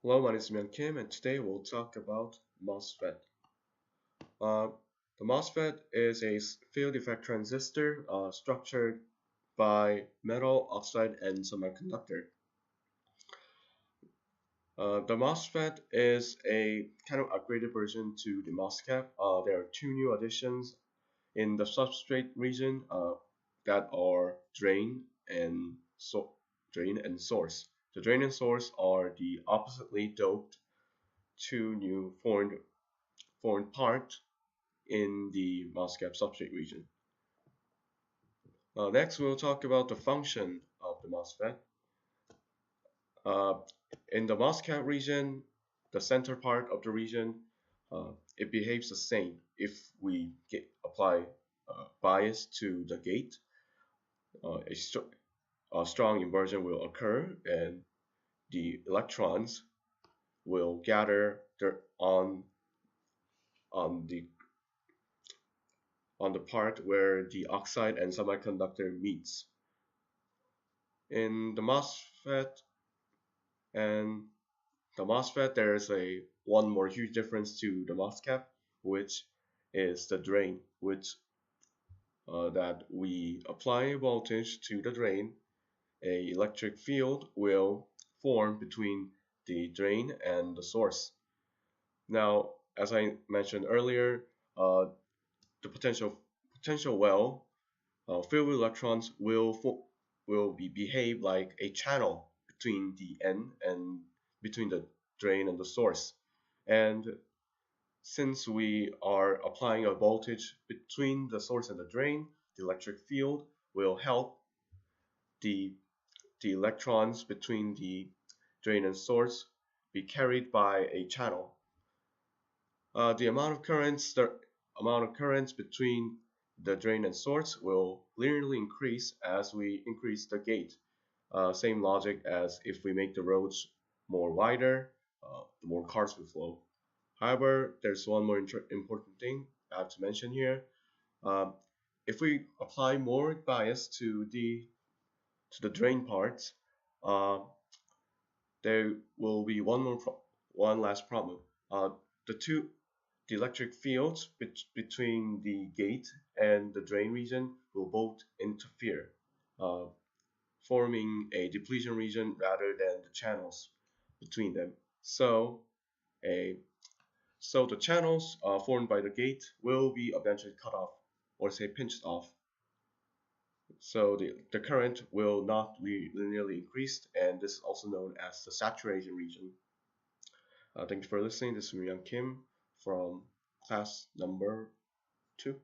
Hello, my name is Kim, and today we'll talk about MOSFET. Uh, the MOSFET is a field effect transistor structured by metal, oxide, and semiconductor. The MOSFET is a kind of upgraded version to the MOSFET. There are two new additions in the substrate region that are drain and source. The drain and source are the oppositely doped two new formed part in the MOSFET substrate region. Next, we'll talk about the function of the MOSFET. Uh, in the MOSFET region, the center part of the region, it behaves the same. If we apply bias to the gate, a strong inversion will occur, and the electrons will gather on the on the part where the oxide and semiconductor meets. In the MOSFET there is one more huge difference to the MOSFET, which is the drain, which that we apply voltage to the drain, a electric field will form between the drain and the source. Now, as I mentioned earlier, the potential well filled with electrons will behave like a channel between the end and between the drain and the source. And since we are applying a voltage between the source and the drain, the electric field will help the electrons between the drain and source be carried by a channel. The amount of currents between the drain and source will linearly increase as we increase the gate. Same logic as if we make the roads more wider, the more cars will flow. However, there's one more important thing I have to mention here. If we apply more bias to the drain parts, there will be one last problem. The electric fields between the gate and the drain region will both interfere, forming a depletion region rather than the channels between them. So the channels formed by the gate will be eventually cut off, or say pinched off. So the current will not be linearly increased, and this is also known as the saturation region. Thank you for listening. This is Myung Kim from class number 2.